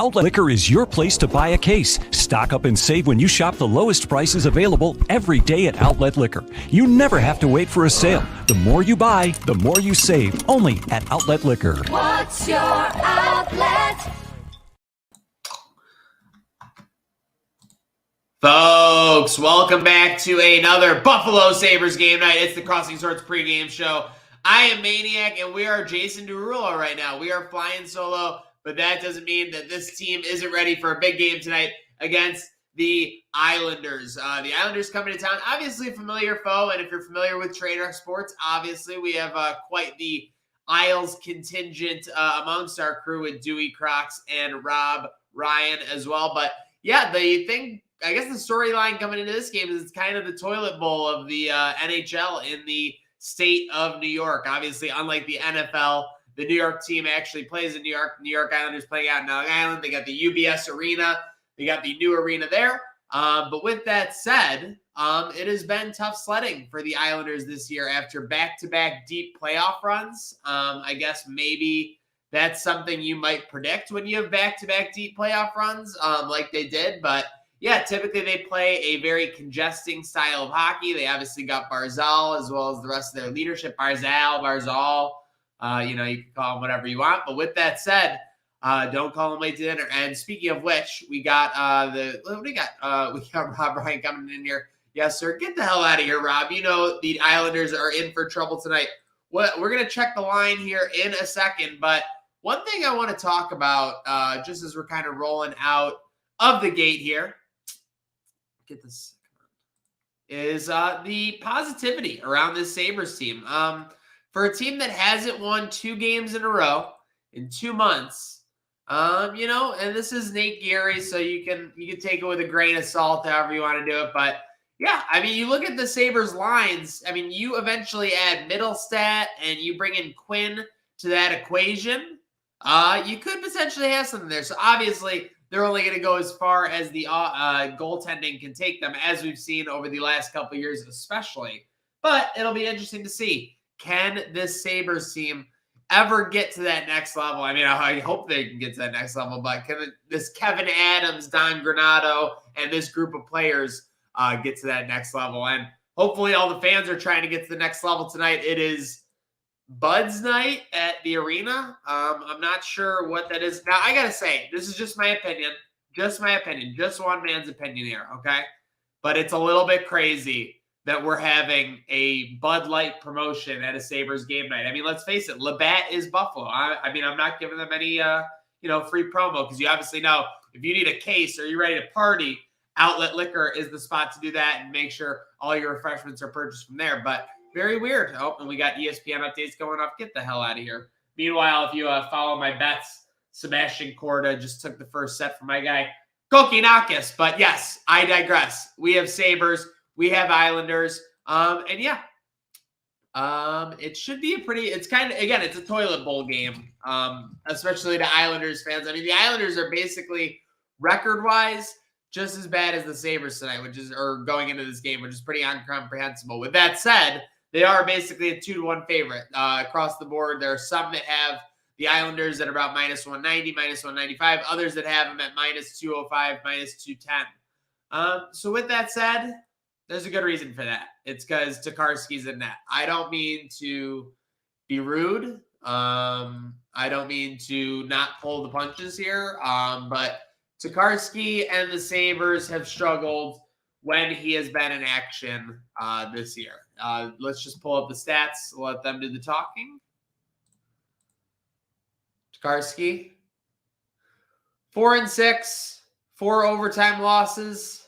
Outlet Liquor is your place to buy a case. Stock up and save when you shop the lowest prices available every day at Outlet Liquor. You never have to wait for a sale. The more you buy, the more you save. Only at Outlet Liquor. What's your outlet? Folks, welcome back to another Buffalo Sabres game night. It's the Crossing Swords pregame show. I am Maniac, and we are Jason Derulo right now. We are flying solo, but that doesn't mean that this team isn't ready for a big game tonight against the Islanders. The Islanders coming to town, obviously a familiar foe, and if you're familiar with Trader Sports, obviously we have quite the Isles contingent amongst our crew with Dewey Crocs and Rob Ryan as well. But yeah, the thing, I guess the storyline coming into this game is it's kind of the toilet bowl of the NHL in the state of New York. Obviously, unlike the NFL, the New York team actually plays in New York. The New York Islanders playing out in Long Island. They got the UBS Arena. They got the new arena there. But with that said, it has been tough sledding for the Islanders this year after back-to-back deep playoff runs. I guess maybe that's something you might predict when you have back-to-back deep playoff runs like they did. But yeah, typically they play a very congesting style of hockey. They obviously got Barzal as well as the rest of their leadership. Barzal. You can call him whatever you want. But with that said, don't call him late to dinner. And speaking of which, we got we got Rob Ryan coming in here. Yes, sir. Get the hell out of here, Rob. You know the Islanders are in for trouble tonight. We're gonna check the line here in a second. But one thing I want to talk about, just as we're kind of rolling out of the gate here. Get this is the positivity around this Sabres team. For a team that hasn't won 2 games in a row in 2 months, and this is Nate Geary, so you can take it with a grain of salt, however you want to do it. But yeah, I mean, you look at the Sabres lines. I mean, you eventually add Middlestat and you bring in Quinn to that equation. You could potentially have something there. So obviously, they're only going to go as far as the goaltending can take them, as we've seen over the last couple of years especially. But it'll be interesting to see, can this Sabres team ever get to that next level? I mean, I hope they can get to that next level, but can this Kevin Adams, Don Granato, and this group of players get to that next level? And hopefully all the fans are trying to get to the next level tonight. It is Bud's night at the arena. I'm not sure what that is. Now, I got to say, this is just my opinion. Just one man's opinion here, okay? But it's a little bit crazy that we're having a Bud Light promotion at a Sabres game night. I mean, let's face it, Labatt is Buffalo. I mean, I'm not giving them any, free promo, because you obviously know if you need a case or you're ready to party, Outlet Liquor is the spot to do that and make sure all your refreshments are purchased from there. But very weird. Oh, and we got ESPN updates going off. Get the hell out of here. Meanwhile, if you follow my bets, Sebastian Corda just took the first set from my guy, Kokinakis. But yes, I digress. We have Sabres. We have Islanders. It should be it's a toilet bowl game, especially to Islanders fans. I mean, the Islanders are basically record-wise just as bad as the Sabres tonight, or going into this game, which is pretty incomprehensible. With that said, they are basically a 2-1 favorite across the board. There are some that have the Islanders at about -190, -195, others that have them at -205, -210. So with that said, there's a good reason for that. It's because Tokarski's in net. I don't mean to be rude. I don't mean to not pull the punches here. But Tokarski and the Sabres have struggled when he has been in action this year. Let's just pull up the stats. Let them do the talking. Tokarski, 4-6, 4 overtime losses.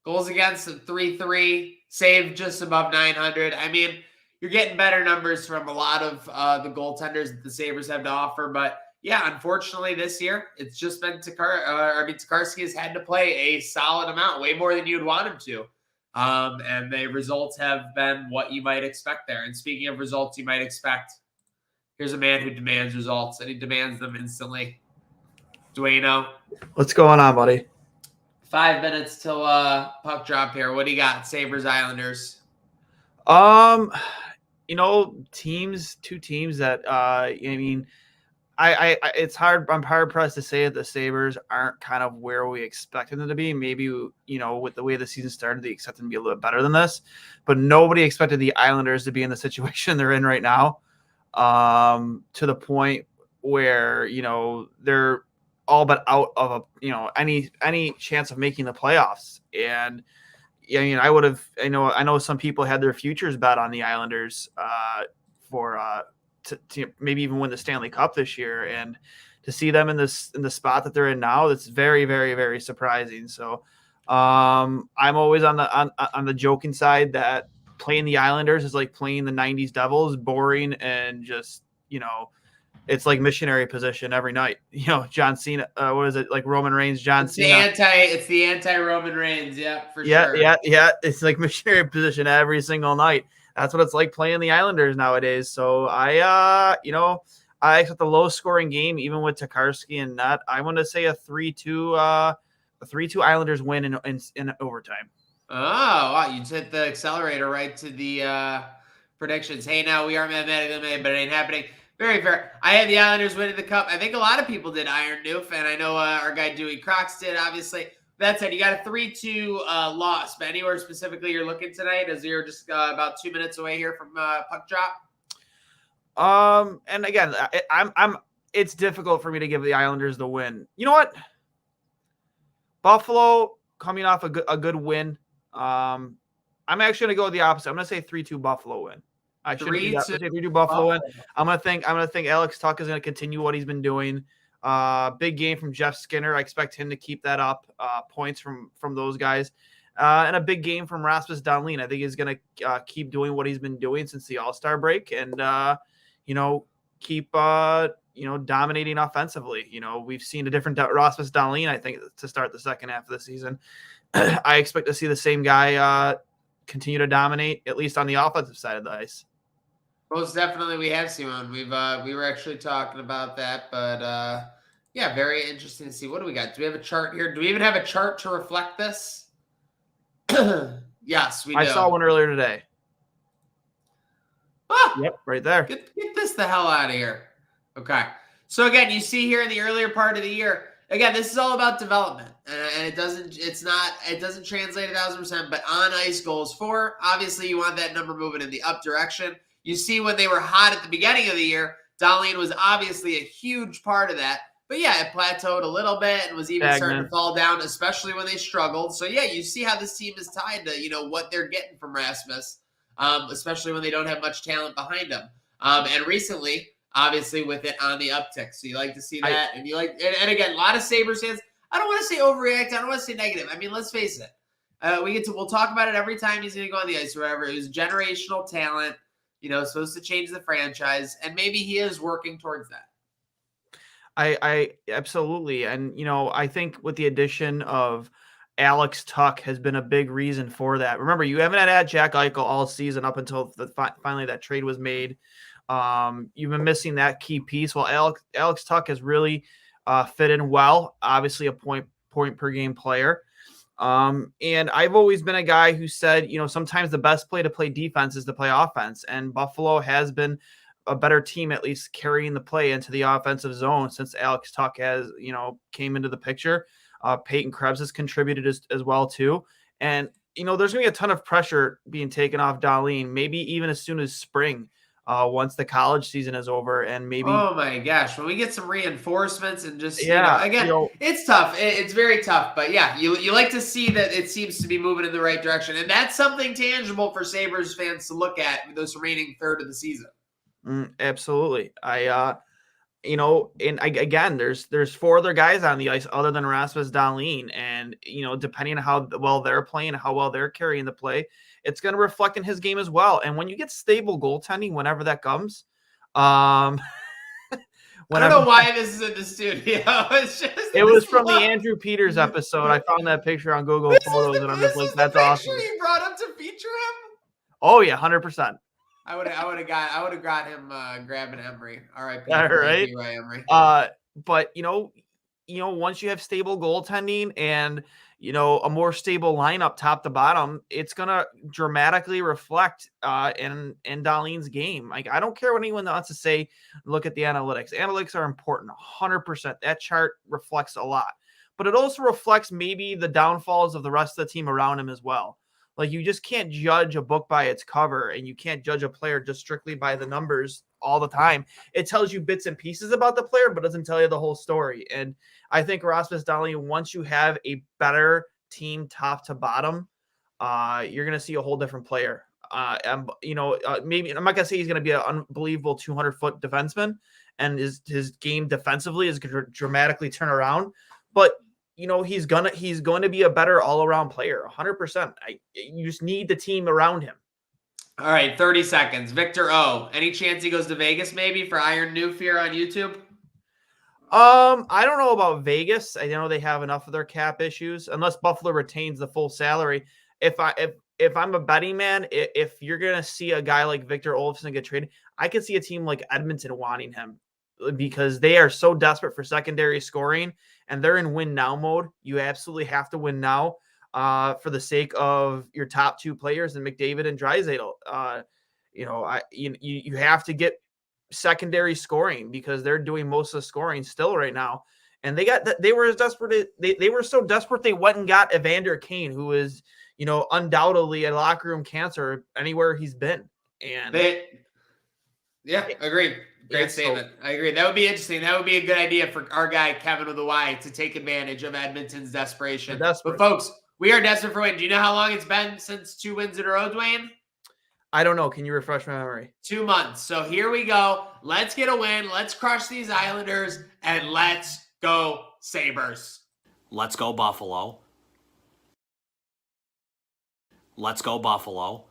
Goals against at 3.3, saved just above 900. I mean, you're getting better numbers from a lot of the goaltenders that the Sabres have to offer. But yeah, unfortunately this year, it's just been Tokarski has had to play a solid amount, way more than you'd want him to. And the results have been what you might expect there. And speaking of results you might expect, here's a man who demands results, and he demands them instantly. Dueno. What's going on, buddy? 5 minutes till puck drop here. What do you got? Sabres, Islanders. Two teams that it's hard. I'm hard pressed to say that the Sabres aren't kind of where we expected them to be. Maybe, with the way the season started, they expected them to be a little bit better than this, but nobody expected the Islanders to be in the situation they're in right now, to the point where, they're all but out of any chance of making the playoffs. And I know some people had their futures bet on the Islanders, for to maybe even win the Stanley Cup this year, and to see them in the spot that they're in now, that's very, very, very surprising. So I'm always on the joking side that playing the Islanders is like playing the 90s Devils, boring, and just, it's like missionary position every night. John Cena, what is it, like Roman Reigns, John Cena? It's the anti-Roman Reigns, sure. Yeah. It's like missionary position every single night. That's what it's like playing the Islanders nowadays. So I expect a low scoring game, even with Tokarski and net. I want to say a 3-2 Islanders win in overtime. Oh, wow. You just hit the accelerator right to the predictions. Hey, now we are mathematically made, but it ain't happening. Very fair. I had the Islanders winning the cup. I think a lot of people did, Iron Noof, and I know our guy Dewey Crocs did, obviously. That said, you got a 3-2 loss, but anywhere specifically you're looking tonight, as you're just about 2 minutes away here from puck drop? And again, it's difficult for me to give the Islanders the win. You know what? Buffalo coming off a good win. I'm actually going to go with the opposite. I'm going to say 3-2 Buffalo win. I should say 3-2 Buffalo win. I'm going to think Alex Tuch is going to continue what he's been doing. Big game from Jeff Skinner. I expect him to keep that up. Points from those guys. And a big game from Rasmus Dahlin. I think he's going to keep doing what he's been doing since the All-Star break, and keep dominating offensively. We've seen a different Rasmus Dahlin, I think, to start the second half of the season. I expect to see the same guy continue to dominate, at least on the offensive side of the ice. Most definitely, we have seen one. We were actually talking about that, but very interesting to see. What do we got? Do we have a chart here? Do we even have a chart to reflect this? Yes, we do. I saw one earlier today. Yep, right there. Get this the hell out of here. Okay. So again, you see here in the earlier part of the year, again, this is all about development, and it doesn't translate 1,000%, but on ice goals for, obviously you want that number moving in the up direction. You see when they were hot at the beginning of the year, Dahlin was obviously a huge part of that. But yeah, it plateaued a little bit and was even starting to fall down, especially when they struggled. So yeah, you see how this team is tied to, what they're getting from Rasmus, especially when they don't have much talent behind them. And recently, obviously, with it on the uptick. So you like to see that. And again, a lot of Sabres fans, I don't want to say overreact. I don't want to say negative. I mean, let's face it. We'll talk about it every time he's going to go on the ice or whatever. It was generational talent. Supposed to change the franchise, and maybe he is working towards that. I absolutely. And, I think with the addition of Alex Tuch has been a big reason for that. Remember, you haven't had Jack Eichel all season up until finally that trade was made. You've been missing that key piece. Well, Alex Tuch has really fit in well, obviously a point per game player. And I've always been a guy who said, sometimes the best play to play defense is to play offense. And Buffalo has been a better team, at least carrying the play into the offensive zone since Alex Tuch has, came into the picture. Peyton Krebs has contributed as well too. And, there's going to be a ton of pressure being taken off Dahlin, maybe even as soon as spring. Once the college season is over, and maybe, oh my gosh, when we get some reinforcements and just it's tough. It's very tough, but yeah, you like to see that it seems to be moving in the right direction, and that's something tangible for Sabres fans to look at this remaining third of the season. Absolutely. Again, there's four other guys on the ice other than Rasmus Dahlin, and depending on how well they're playing, how well they're carrying the play, it's going to reflect in his game as well. And when you get stable goaltending, whenever that comes, I don't know why this is in the studio. It was from the Andrew Peters episode. I found that picture on Google Photos, and I'm just like, that's awesome. You brought up to feature him? Oh yeah, 100%. I would have got him grabbing Emery. All right, Emery. But once you have stable goaltending, and a more stable lineup top to bottom, it's going to dramatically reflect in Dahlin's game. Like, I don't care what anyone wants to say. Look at the analytics. Analytics are important, 100%. That chart reflects a lot. But it also reflects maybe the downfalls of the rest of the team around him as well. Like, you just can't judge a book by its cover, and you can't judge a player just strictly by the numbers all the time. It tells you bits and pieces about the player, but doesn't tell you the whole story. And I think Rasmus Dahlin, once you have a better team top to bottom, you're going to see a whole different player. Maybe I'm not going to say he's going to be an unbelievable 200-foot defenseman, and his game defensively is going to dramatically turn around, but he's going to be a better all-around player, 100%. You just need the team around him. All right, 30 seconds. Victor O. Any chance he goes to Vegas maybe for Iron New Fear on YouTube? I don't know about Vegas. I know they have enough of their cap issues, unless Buffalo retains the full salary. If I'm a betting man, if you're gonna see a guy like Victor Olofsson get traded, I could see a team like Edmonton wanting him, because they are so desperate for secondary scoring and they're in win now mode. You absolutely have to win now for the sake of your top two players in McDavid and Draisaitl. You have to get secondary scoring because they're doing most of the scoring still right now. And they were as desperate. They were so desperate they went and got Evander Kane, who is, undoubtedly a locker room cancer anywhere he's been. And agree. Great statement. I agree. That would be interesting. That would be a good idea for our guy, Kevin with the Y, to take advantage of Edmonton's desperation. But folks, we are desperate for win. Do you know how long it's been since 2 wins in a row, Dwayne? I don't know. Can you refresh my memory? 2 months. So here we go. Let's get a win. Let's crush these Islanders, and let's go Sabres. Let's go Buffalo. Let's go Buffalo.